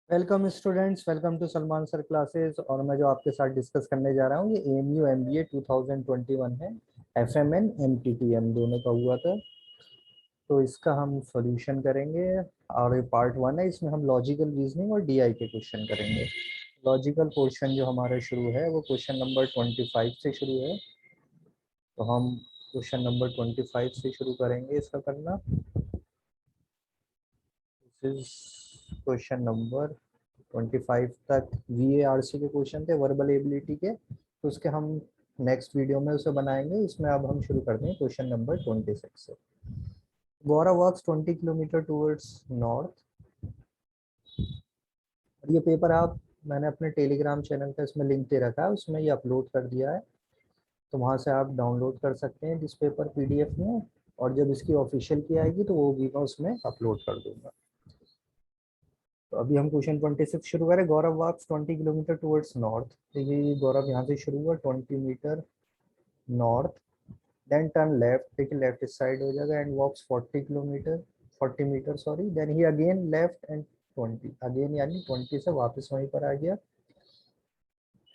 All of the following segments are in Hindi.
Welcome students, welcome to Salman sir classes. और मैं जो आपके साथ डिस्कस करने जा रहा हूँ ये एएमयू एमबीए 2021 है। एफएमएन एमटीटीएम दोनों का हुआ था, तो इसका हम सॉल्यूशन करेंगे। और ये पार्ट 1 है, इसमें हम लॉजिकल रीजनिंग और डीआई के क्वेश्चन करेंगे। लॉजिकल पोर्शन जो हमारा शुरू है वो क्वेश्चन नंबर 25 से शुरू है, तो हम क्वेश्चन नंबर 25 से शुरू करेंगे इसका करना। क्वेश्चन नंबर 25 तक VARC के क्वेश्चन थे, वर्बल एबिलिटी के, तो उसके हम नेक्स्ट वीडियो में उसे बनाएंगे। इसमें अब हम शुरू करते हैं क्वेश्चन नंबर 26 से। Gaura works 20 kilometre towards north. और ये पेपर आप मैंने अपने टेलीग्राम चैनल पे इसमें लिंक दे रखा है, उसमें ये अपलोड कर दिया है, तो वहाँ से आप डाउनलोड कर सकते हैं जिस पेपर PDF में। और जब इसकी ऑफिशियल की आएगी तो वो भी मैं उसमें अपलोड कर दूंगा। तो अभी हम क्वेश्चन 26 शुरू करें। Gaurav walks 20 kilometre towards north. देखिए गौरव यहाँ से शुरू हुआ 20 metre north, then turn left, देखिए लेफ्ट इस साइड हो जाएगा, and walks 40 metre sorry, then he again left and 20 again, यानी 20 से वापस वहीं पर आ गया।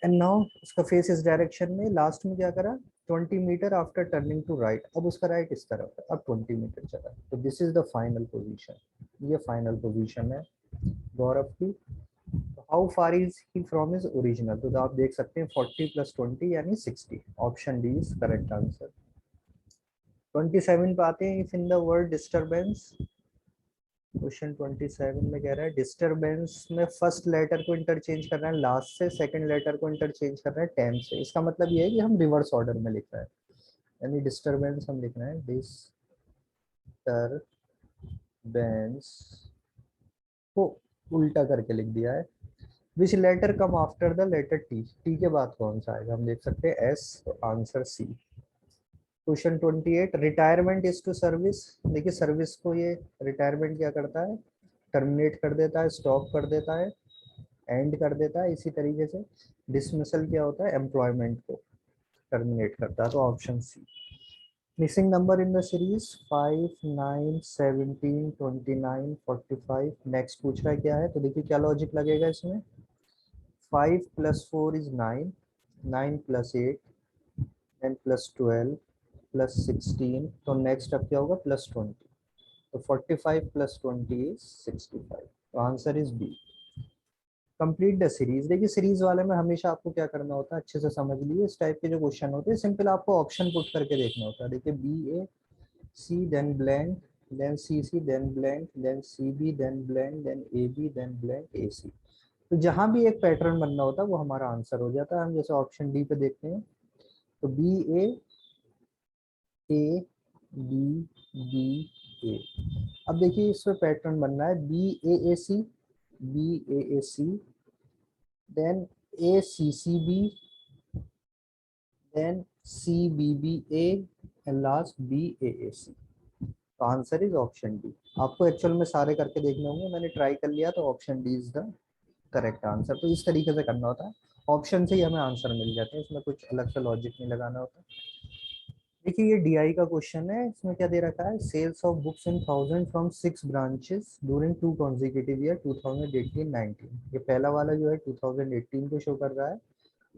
एंड नाउ उसका फेस इस डायरेक्शन में, लास्ट में क्या करा 20 metre after turning to right, अब उसका राइट इस तरफ है, अब 20 मीटर चला, तो this is the final position. ये फाइनल पोजीशन है गौरव की। How far is he from is original, तो आप देख सकते हैं 40 + 20 यानी 60। Option D is correct answer. 27 पे आते हैं। If in the word disturbance, question 27 में कह रहा है डिस्टरबेंस में फर्स्ट लेटर को इंटरचेंज कर रहे हैं लास्ट से, सेकंड लेटर को इंटरचेंज कर रहे हैं टेम से। इसका मतलब ये है कि हम रिवर्स ऑर्डर में लिख रहे हैं, यानी डिस्टरबेंस हम लिख रहे हैं डिस्टरबेंस को उल्टा करके लिख दिया है। Which letter come after the letter T, T के बाद कौन सा आएगा, हम देख सकते हैं एस, तो answer C. Question 28, retirement is to service. देखिए सर्विस को ये रिटायरमेंट क्या करता है, टर्मिनेट कर देता है, स्टॉप कर देता है, एंड कर देता है। इसी तरीके से डिसमिसल क्या होता है, एम्प्लॉयमेंट को टर्मिनेट करता है, तो option C. Missing number in the series 5, 9, 17, 29, 45। Next पूछ रहा है क्या है, तो देखिए क्या लॉजिक लगेगा इसमें। 5 + 4 is 9, 9 + 8, 10 + 12 + 16, तो नेक्स्ट अब क्या होगा +20, तो 45 + 20 is 65, तो answer is B. Complete the series. देखिए सीरीज वाले में हमेशा आपको क्या करना होता है, अच्छे से समझ लीजिए। इस टाइप के जो क्वेश्चन होते हैं सिंपल आपको ऑप्शन पुट करके देखना होता है। देखिए BAC then blank, then CC then blank, then CB then blank, then AB then blank AC। तो जहां भी एक पैटर्न बनना होता है वो हमारा आंसर हो जाता है। हम जैसे ऑप्शन डी पे देखते हैं, तो BAABBA। अब देखिए इसमें पैटर्न बनना है BAAC, then ACCB, then CBBA, and last BAAC। तो आंसर इज ऑप्शन डी। आपको एक्चुअल में सारे करके देखने होंगे, मैंने ट्राई कर लिया, तो option D is the correct answer. तो इस तरीके से करना होता है, ऑप्शन से ही हमें आंसर मिल जाते हैं, इसमें कुछ अलग से लॉजिक नहीं लगाना होता। देखिए ये DI का क्वेश्चन है, इसमें क्या दे रखा है, sales of books in 1000 from 6 branches during 2 consecutive year 2018-19। ये पहला वाला जो है 2018 को शो कर रहा है,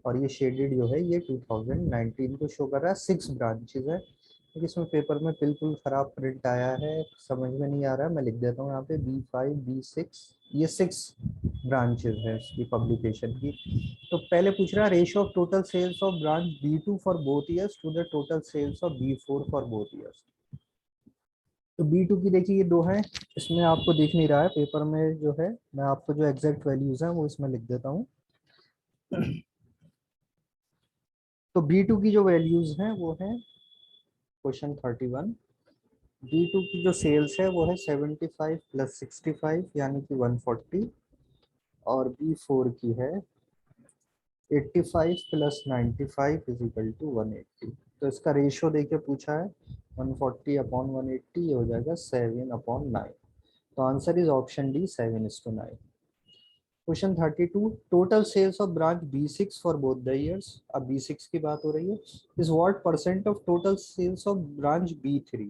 और ये शेडेड जो है ये 2019 को शो कर रहा है। 6 ब्रांचेस है, लेकिन इसमें पेपर में बिल्कुल खराब प्रिंट आया है, समझ में नहीं आ रहा है। मैं लिख देता हूँ यहाँ पे B5 B6, ये 6 ब्रांचेस है इसकी पब्लिकेशन की। तो पहले पूछ रहा है ratio of total sales of branch B2 for both years to the total sales of B4 for both years. तो B2 की देखिए ये दो है, इसमें आपको दिख नहीं रहा है पेपर में जो है, मैं आपको जो एग्जैक्ट वैल्यूज है वो इसमें लिख देता हूँ। तो B2 की जो वैल्यूज हैं वो है क्वेश्चन 31। B2 की जो सेल्स है वो है 75 + 65 यानी कि 140, और B4 की है 85 + 95 = 180। तो इसका रेशियो देखिए पूछा है 140/180, ये हो जाएगा 7/9। तो answer is option D 7:9। Question 32, total sales of branch B6 for both the years. अब B6 की बात हो रही है, is what % of total sales of branch B3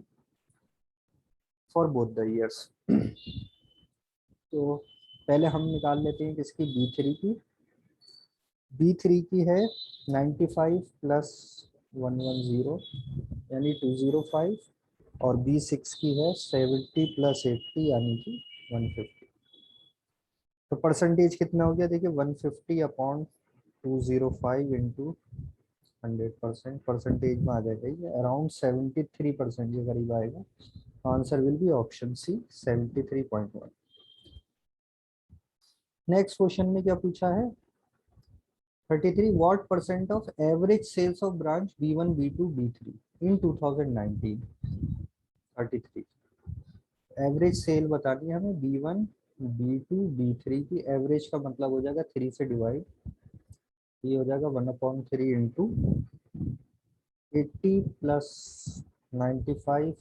for both the years. तो पहले हम निकाल लेते हैं किसकी, B3 की। B3 की है 95 प्लस 110 यानी 205, और B6 की है 70 प्लस 80 यानी कि 150। तो परसेंटेज कितना हो गया, देखिए 150 अपॉन 205 इंटू 100%, परसेंटेज में आ जाएगा ये अराउंड 73% के करीब आएगा। Answer will be option C 73.1। Next question में क्या पूछा है, 33 what percent of average sales of branch B1 B2 B3 in 2019। 33 average sale बतानी है हमें B1 B2 B3 की। एवरेज का मतलब हो जाएगा 3 से डिवाइड, ये हो जाएगा 1/3 इंटू 80 प्लस 95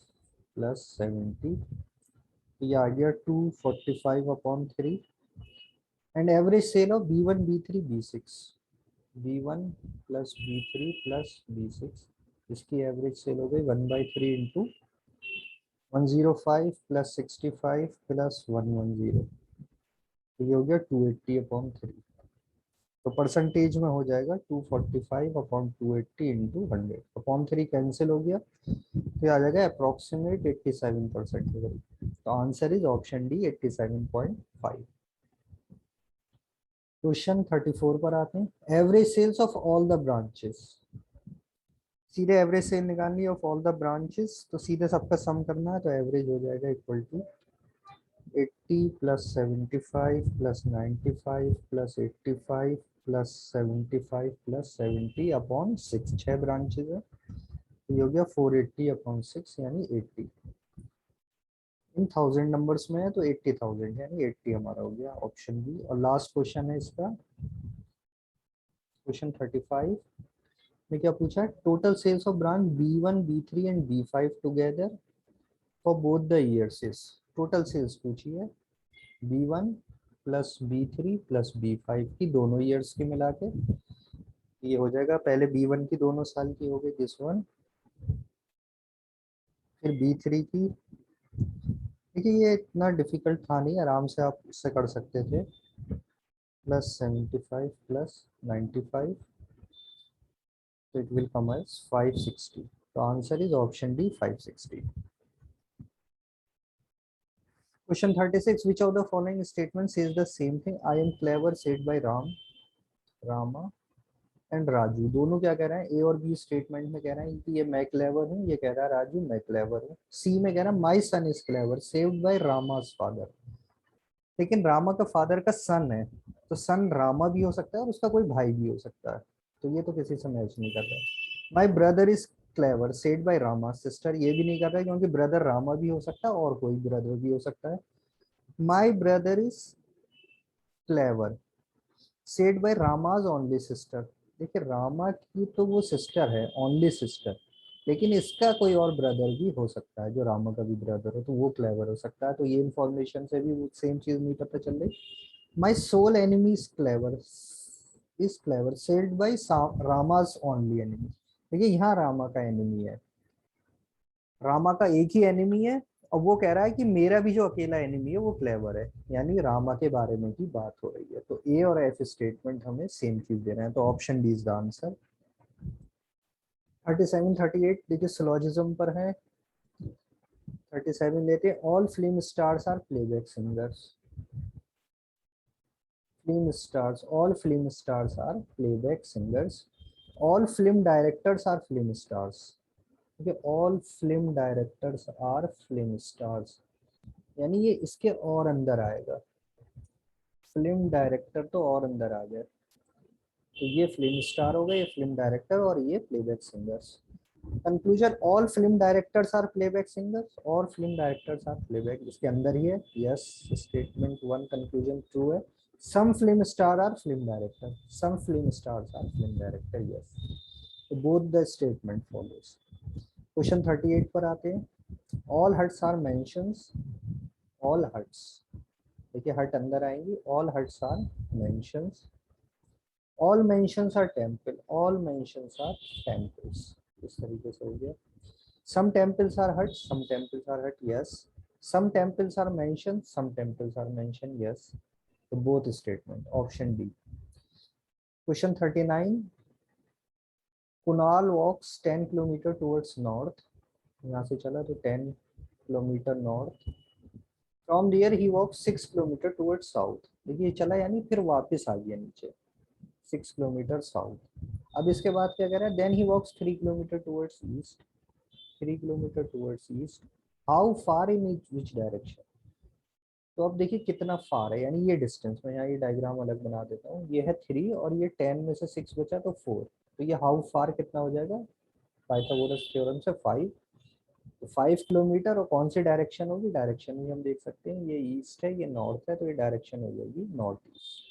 प्लस 70, ये आ गया 245/3। And average sale of B1 B3 B6, B1 plus B3 plus B6, इसकी एवरेज सेल हो गई 1/3 इंटू 105 प्लस 65 प्लस 110, तो ये हो गया 280/3। तो परसेंटेज में हो जाएगा 245/280 इंटू 100/3 कैंसिल हो गया, तो आ जाएगा अप्रोक्सीमेट 87% के करीब। तो answer is option D 87.5। Question 34 पर आते हैं, average sales of all the branches. सीधे एवरेज सेल निकालनी है ऑफ ऑल द ब्रांचेस, तो सीधे सबका सम करना है, तो एवरेज हो जाएगा equal to 80 plus 75 plus 95 plus 85 plus 75 plus 70 upon 6, 6 branches है, तो ये हो गया 480/6 यानी 80। इन 1000 नंबर्स में है तो 80,000 यानी 80 हमारा हो गया ऑप्शन बी। और लास्ट क्वेश्चन है इसका, क्वेश्चन 35 में क्या पूछा है, total sales of branch B1 B3 and B5 together for both the years is. Total sales पूछी है B1 plus B3 plus B5 की दोनों ईयर्स की मिला के, ये हो जाएगा पहले B1 की दोनों साल की हो गई दिस वन, फिर B3 की। देखिए ये इतना डिफिकल्ट था नहीं, आराम से आप इससे कर सकते थे, प्लस 75 प्लस 95, तो इट विल कम एज 560। तो answer is option D 560। Question 36, which of the following statement says the same thing, I am clever said by Ram, Rama and Raju. दोनों क्या कह रहे हैं, ए और बी स्टेटमेंट में कह रहे हैं कि ये मैं क्लेवर हूँ, ये कह रहा है राजू मैं क्लेवर हूँ। सी में कह रहा है my son is clever saved by Rama's father, लेकिन रामा का फादर का सन है, तो सन रामा भी हो सकता है और उसका कोई भाई भी हो सकता है, तो ये तो किसी से मैच नहीं कर रहा है। My brother is clever said bye Rama sister, ये भी नहीं कर रहा है क्योंकि ब्रदर रामा भी हो सकता है और कोई ब्रदर भी हो सकता है। My brother is clever said bye Rama's only sister, देखिए रामा की तो वो सिस्टर है, ओनली सिस्टर, लेकिन इसका कोई और ब्रदर भी हो सकता है जो रामा का भी ब्रदर हो, तो वो क्लेवर हो सकता है। तो ये इंफॉर्मेशन से भी वो सेम चीज नहीं पता चल रही। My sole enemy is clever sealed by Rama's only enemy, देखिए यहाँ रामा का एनिमी है, रामा का एक ही एनिमी है, और वो कह रहा है कि मेरा भी जो अकेला एनिमी है वो क्लेवर है, यानी रामा के बारे में ही बात हो रही है। तो ए और एफ स्टेटमेंट हमें सेम चीज दे रहे हैं, तो option D is the answer. 37 38 देखिए सिलोजिज्म पर है। 37 लेते हैं, all film stars are playback singers. Film stars, all film stars are playback singers. All film directors are film stars, ठीक है, all film directors are film stars, यानी ये इसके और अंदर आएगा, फिल्म डायरेक्टर तो और अंदर आ गया, तो ये फिल्म स्टार हो गए, ये फिल्म डायरेक्टर, और ये playback singers. Conclusion, all film directors are playback singers, और फिल्म डायरेक्टर्स आर प्लेबैक, इसके अंदर ही है, yes statement one conclusion true है। Some film star are film director, some film stars are film director, yes, तो both the statement follows. Question 38 पर आते हैं, all huts are mansions, all huts, देखिए हट अंदर आएंगी, all huts are mansions, all mansions are temple, all mansions are temples, इस तरीके से हो गया। Some temples are hut, some temples are hut, yes, some temples are mansion, some temples are mansion, yes, तो both statement, option D. Question 39, Kunal walks 10 kilometre towards north, यहाँ से चला तो 10 kilometre north, from there he walk 6 kilometre towards south. देखिए चला यानी फिर वापस आ गया नीचे 6 किलोमीटर साउथ। अब इसके बाद क्या कह रहा है, then he walks 3 kilometre towards east, 3 kilometre towards east, how far in which direction. तो अब देखिए कितना फार है, यानी ये डिस्टेंस, मैं यहाँ ये डायग्राम अलग बना देता हूँ, ये है 3 और ये 10 में से 6 बचा तो 4, तो ये हाउ फार कितना हो जाएगा, पाइथागोरस थ्योरम से 5, तो 5 किलोमीटर, और कौन सी डायरेक्शन होगी, डायरेक्शन भी हम देख सकते हैं, ये ईस्ट है ये नॉर्थ है, तो ये डायरेक्शन हो जाएगी नॉर्थ ईस्ट।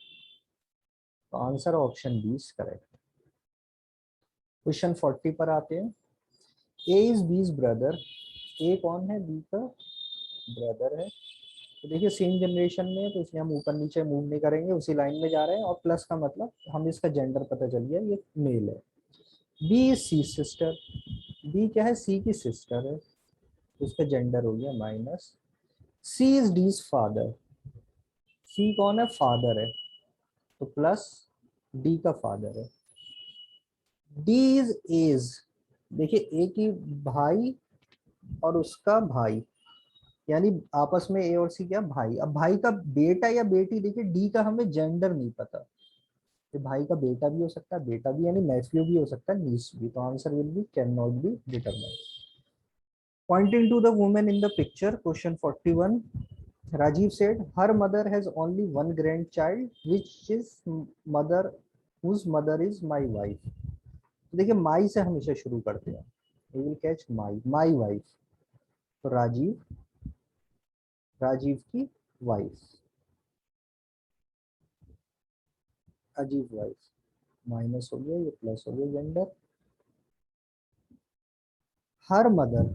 तो answer option B is correct. Question 40 पर आते हैं, ए इज बीज ब्रदर, ए कौन है, बी का ब्रदर है। तो देखिए सेम जनरेशन में, तो इसलिए हम ऊपर नीचे मूव नहीं करेंगे, उसी लाइन में जा रहे हैं, और प्लस का मतलब हम इसका जेंडर पता चल गया, ये मेल है। B is C sister, B क्या है, सी की सिस्टर है, तो इसका जेंडर हो गया minus. C is D's father, C कौन है, फादर है, तो प्लस डी का फादर है। डी इज एज, देखिए ए की भाई और उसका भाई, यानी आपस में ए और सी क्या, भाई। अब भाई का बेटा या बेटी, देखिए डी का हमें जेंडर नहीं पता, ये भाई का बेटा भी हो सकता है, बेटा भी यानी नेफ्यू भी हो सकता है, नीस भी, तो answer will be can not be determined. Pointing to the women in the picture, question 41, Rajiv said her mother has only one grandchild which is mother whose mother is my wife। तो देखिए माई से हमेशा शुरू करते हैं, we will catch my wife, तो राजीव, राजीव की वाइफ, राजीव वाइफ, माइनस हो गया, ये प्लस हो गया gender. Her mother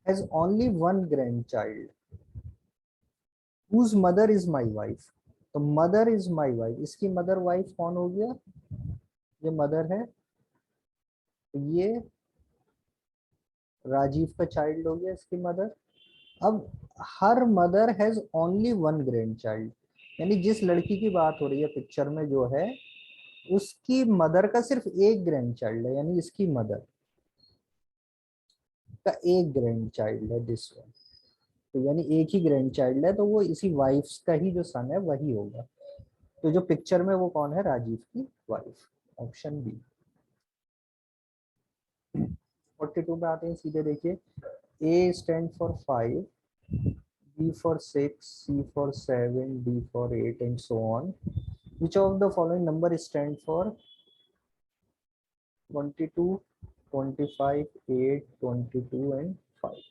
has only one grand child whose mother is my wife, तो मदर इज माई वाइफ, इसकी मदर वाइफ कौन हो गया, ये मदर है, तो ये राजीव का चाइल्ड हो गया, इसकी मदर। अब हर mother has only one grand child, यानी जिस लड़की की बात हो रही है पिक्चर में जो है, उसकी मदर का सिर्फ एक ग्रैंड चाइल्ड है, यानी इसकी मदर का एक ग्रैंड चाइल्ड है दिस वन, तो यानी एक ही ग्रैंड चाइल्ड है, तो वो इसी वाइफ का ही जो सन है वही होगा, तो जो पिक्चर में वो कौन है, राजीव की वाइफ, ऑप्शन बी। 42 पे आते हैं सीधे, देखिए ए stand for 5, B for 6, C for 7, D for 8, and so on. Which of the following number stand for 22, 25, 8, 22 and 5?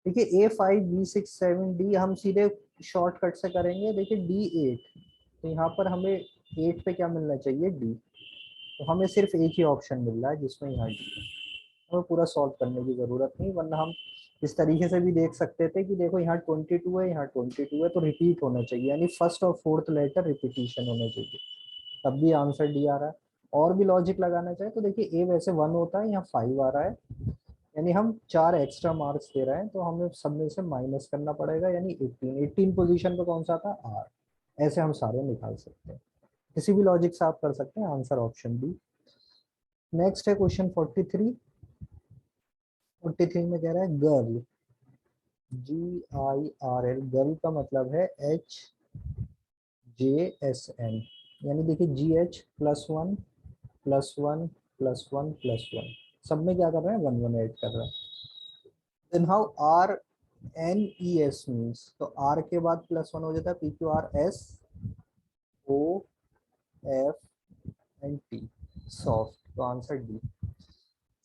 देखिए A5, B6, 7, D हम सीधे शॉर्टकट से करेंगे, देखिए D8, तो यहाँ पर हमें 8 पे क्या मिलना चाहिए, D, तो हमें सिर्फ एक ही ऑप्शन मिल रहा है जिसमें यहाँ D है, हमें पूरा सॉल्व करने की जरूरत नहीं, वरना हम इस तरीके से भी देख सकते थे कि देखो यहाँ 22 है, यहाँ 22 है, तो रिपीट होना चाहिए, यानी फर्स्ट और फोर्थ लेटर रिपीटिशन होना चाहिए, तब भी आंसर डी आ रहा है। और भी लॉजिक लगाना चाहे तो देखिए ए वैसे 1 होता है, यहाँ 5 आ रहा है, यानी हम 4 एक्स्ट्रा मार्क्स दे रहे हैं, तो हमें सब में से माइनस करना पड़ेगा, यानी 18 पोजीशन पे कौन सा था, आर। ऐसे हम सारे निकाल सकते हैं, किसी भी लॉजिक से आप कर सकते हैं, आंसर ऑप्शन बी। नेक्स्ट है क्वेश्चन 43, 43 में कह रहा है गर्ल, GIRL, गर्ल का मतलब है HJSN, यानी देखिए GH +1 +1 +1 +1, सब में क्या कर रहे हैं, 1 1 ऐड कर रहे हैं। देन हाउ RNES मीन्स, तो R के बाद +1 हो जाता है, PQRSOFT, सॉफ्ट, तो answer D.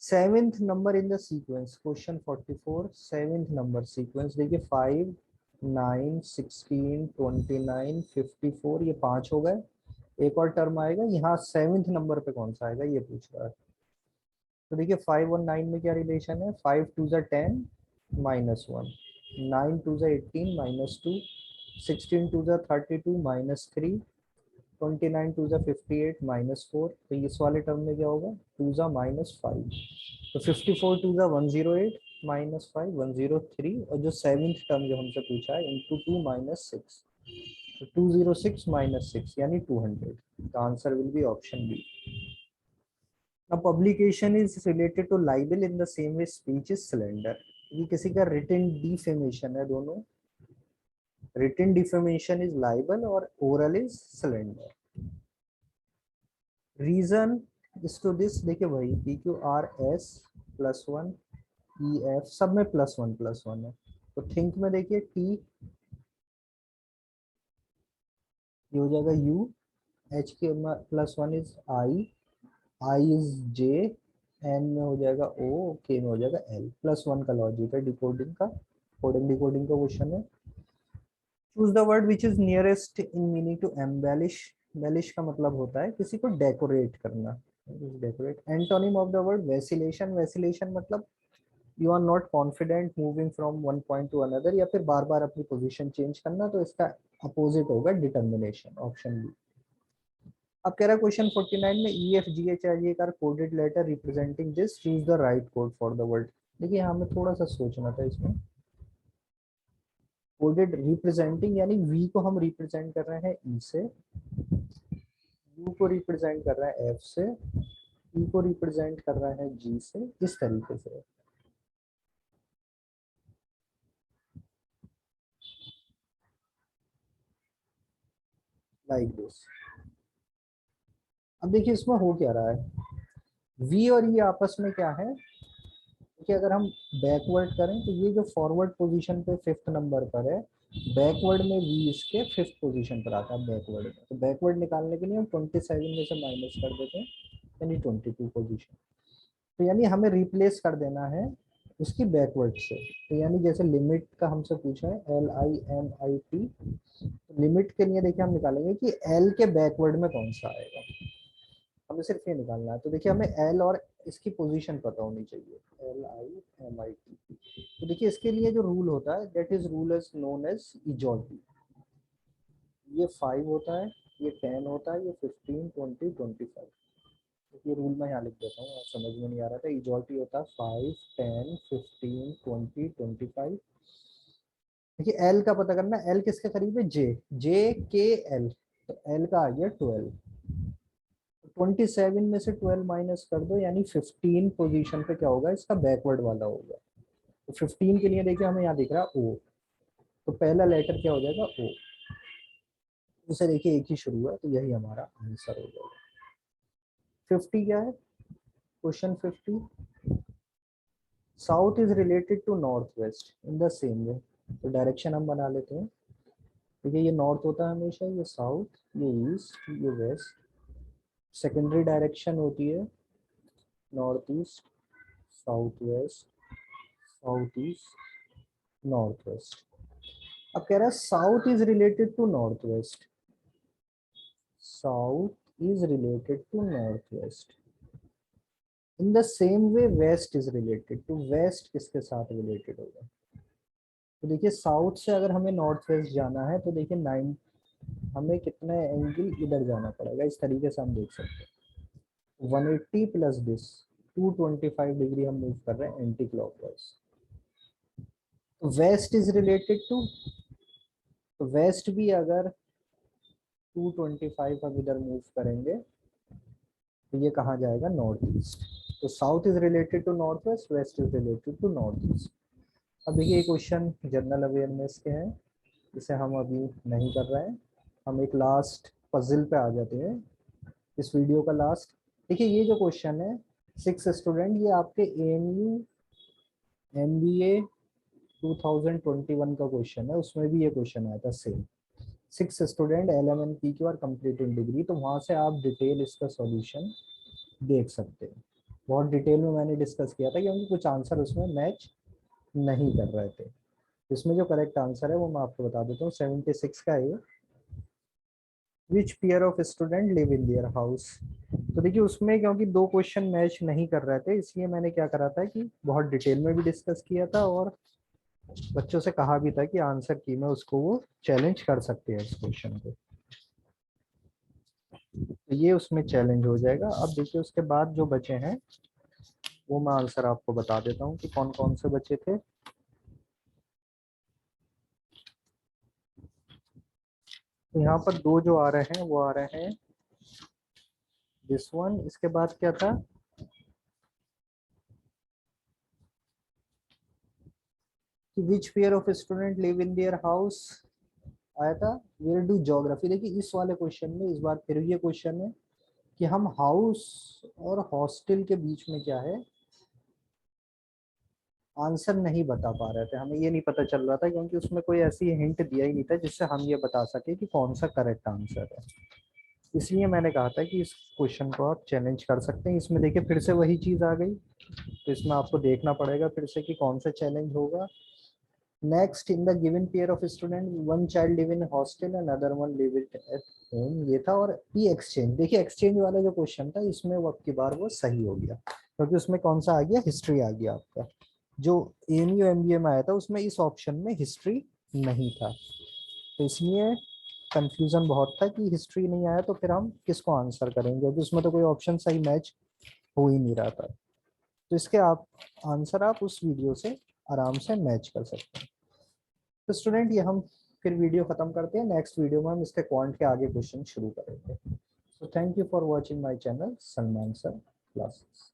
Seventh number in the sequence, question 44, seventh number sequence, देखिए 5, 9, 16, 29, 54, ये 5 हो गए, एक और टर्म आएगा, यहाँ सेवेंथ नंबर पे कौन सा आएगा ये पूछ रहा है। तो देखिए 5 और 9 में क्या रिलेशन है, 5 2 10 -1, 9 2 18 -2, 16 2 32 -3, 29 2 58 -4, तो इस वाले टर्म में क्या होगा, 2 -5, तो 54 2 108 -5 103, और जो सेवेंथ टर्म जो हमसे पूछा है, इंटू 2 -6, So 206 minus 6 यानी 200. The answer will be option B. Now publication is related to libel in the same way speech is slander. ये किसी का written defamation है दोनों. Written defamation is libel और oral is slander. Reason is to this देखिए वही PQRS +1 EF सब में +1 है. तो think में देखिए T ये हो जाएगा U, H के +1 is I is J, N में हो जाएगा O, K में हो जाएगा L. +1 का लॉजिक है डिकोडिंग का, कोडिंग डिकोडिंग का क्वेश्चन है. Choose the word which is nearest in meaning to embellish. Embellish का मतलब होता है किसी को डेकोरेट करना. Decorate. Antonym of the word vacillation. Vacillation मतलब you are not confident moving from one point to another, या फिर बार बार अपनी पोजीशन चेंज करना, तो इसका अपोजिट होगा डिटर्मिनेशन. Option B. अब कह रहा है क्वेश्चन 49 में EFGHIJ are coded letter representing this, choose the right code for the word. देखिए हमें थोड़ा सा सोचना था इसमें. कोडेड रिप्रेजेंटिंग यानी V को हम रिप्रेजेंट कर रहे हैं E से, U को रिप्रेजेंट कर रहे हैं F से, E को रिप्रेजेंट कर रहे हैं G से. इस तरीके से लाइक दिस. अब देखिए इसमें हो क्या रहा है. V और E आपस में क्या है कि अगर हम बैकवर्ड करें तो ये जो फॉरवर्ड पोजीशन पे 5th नंबर पर है, बैकवर्ड में V इसके 5th पोजीशन पर आता है बैकवर्ड में. तो बैकवर्ड निकालने के लिए हम 27 में से माइनस कर देते हैं यानी 22 पोजीशन. तो यानी हमें रिप्लेस कर देना है उसकी बैकवर्ड से. तो यानी जैसे लिमिट का हमसे पूछा है LIMIT, तो लिमिट के लिए देखिए हम निकालेंगे कि L के बैकवर्ड में कौन सा आएगा. हमें सिर्फ ये निकालना है. तो देखिए हमें L और इसकी पोजीशन पता होनी चाहिए. LIMIT. तो देखिए इसके लिए जो रूल होता है that is rule is known as इजॉल्टी. ये 5 होता है, ये 10 होता है, ये 15 20 25. ये रूल मैं यहाँ लिख देता हूँ, समझ में नहीं आ रहा था. इजॉल्टी होता है 5 10 15 20 25. देखिए L का पता करना. L किसके करीब है? J के L. तो L का आ गया 12. 27 में से 12 माइनस कर दो यानी 15 पोजीशन पे क्या होगा इसका बैकवर्ड वाला होगा. तो 15 के लिए देखिए हमें यहाँ दिख रहा है O. तो पहला लेटर क्या हो जाएगा? O. उसे देखिए एक ही शुरू है, तो यही हमारा आंसर हो जाएगा. 50 क्या है? Question 50. South is related to north west in the same way. तो डायरेक्शन हम बना लेते हैं. देखिए ये नॉर्थ होता है हमेशा, ये साउथ, ये ईस्ट, ये वेस्ट. सेकेंडरी डायरेक्शन होती है north east, south west, south east, north west. अब कह रहा है south is related to north west. South is related to north west. In the same way west is related to. West किसके साथ रिलेटेड होगा? तो देखिए साउथ से अगर हमें नॉर्थ वेस्ट जाना है तो देखिए 9 हमें कितना एंगल इधर जाना पड़ेगा. इस तरीके से हम देख सकते हैं 180 प्लस दिस 225 डिग्री हम मूव कर रहे हैं एंटी क्लॉकवाइज. तो वेस्ट इज रिलेटेड टू, तो वेस्ट भी अगर 225 हम इधर मूव करेंगे तो ये कहाँ जाएगा? North east. तो south is related to north west, west is related to north east. अब देखिए ये क्वेश्चन जनरल अवेयरनेस के हैं, इसे हम अभी नहीं कर रहे हैं. हम एक लास्ट पजल पे आ जाते हैं, इस वीडियो का लास्ट. देखिए ये जो क्वेश्चन है 6 स्टूडेंट, ये आपके ANU MBA 2021 का क्वेश्चन है. उसमें भी ये क्वेश्चन आया था sem. 6 student LMN PQ R completing degree. तो वहाँ से आप डिटेल इसका सॉल्यूशन देख सकते हैं. बहुत डिटेल में मैंने डिस्कस किया था क्योंकि कुछ आंसर उसमें मैच नहीं कर रहे थे. इसमें जो करेक्ट आंसर है वो मैं आपको बता देता हूँ. 76 का है. Which pair of student live in their house. तो देखिए उसमें क्योंकि 2 क्वेश्चन मैच नहीं कर रहे थे, इसलिए मैंने क्या करा था कि बहुत डिटेल में भी डिस्कस किया था और बच्चों से कहा भी था कि आंसर की में उसको वो चैलेंज कर सकते हैं इस क्वेश्चन को. तो ये उसमें चैलेंज हो जाएगा. अब देखिए उसके बाद जो बचे हैं वो मैं आंसर आपको बता देता हूँ कि कौन कौन से बचे थे. तो यहाँ पर दो जो आ रहे हैं वो आ रहे हैं दिस वन, इसके बाद क्या था, कि which pair of student live in their house आया था। Will do geography. देखिए इस वाले क्वेश्चन में इस बार फिर ये क्वेश्चन है कि हम हाउस और हॉस्टल के बीच में क्या है आंसर नहीं बता पा रहे थे, हमें ये नहीं पता चल रहा था क्योंकि उसमें कोई ऐसी हिंट दिया ही नहीं था जिससे हम ये बता सके कि कौन सा करेक्ट आंसर है। इसलिए मैंने कहा था कि इस क्वेश्चन को आप चैलेंज कर सकते हैं। इसमें देखिए फिर से वही चीज आ गई, तो इसमें आपको देखना पड़ेगा फिर से कि कौन सा चैलेंज होगा। Next, in the given pair of student one child live in hostel and other one live it at home, ये था। और ई एक्सचेंज, देखिए एक्सचेंज वाला जो क्वेश्चन था इसमें वो अब की बार वो सही हो गया क्योंकि उसमें कौन सा आ गया, हिस्ट्री आ गया आपका। जो एएमयू एमबीए में आया था उसमें इस ऑप्शन में हिस्ट्री नहीं था, तो इसलिए कंफ्यूजन बहुत था कि हिस्ट्री नहीं आया तो फिर हम किसको आंसर करेंगे क्योंकि उसमें तो कोई ऑप्शन सही मैच हो ही नहीं रहा था। तो इसके आप आंसर आप उस वीडियो से आराम से मैच कर सकते हैं। तो स्टूडेंट ये हम फिर वीडियो खत्म करते हैं, नेक्स्ट वीडियो में हम इसके क्वांट के आगे क्वेश्चन शुरू करेंगे। So thank you for watching my channel Salman sir classes.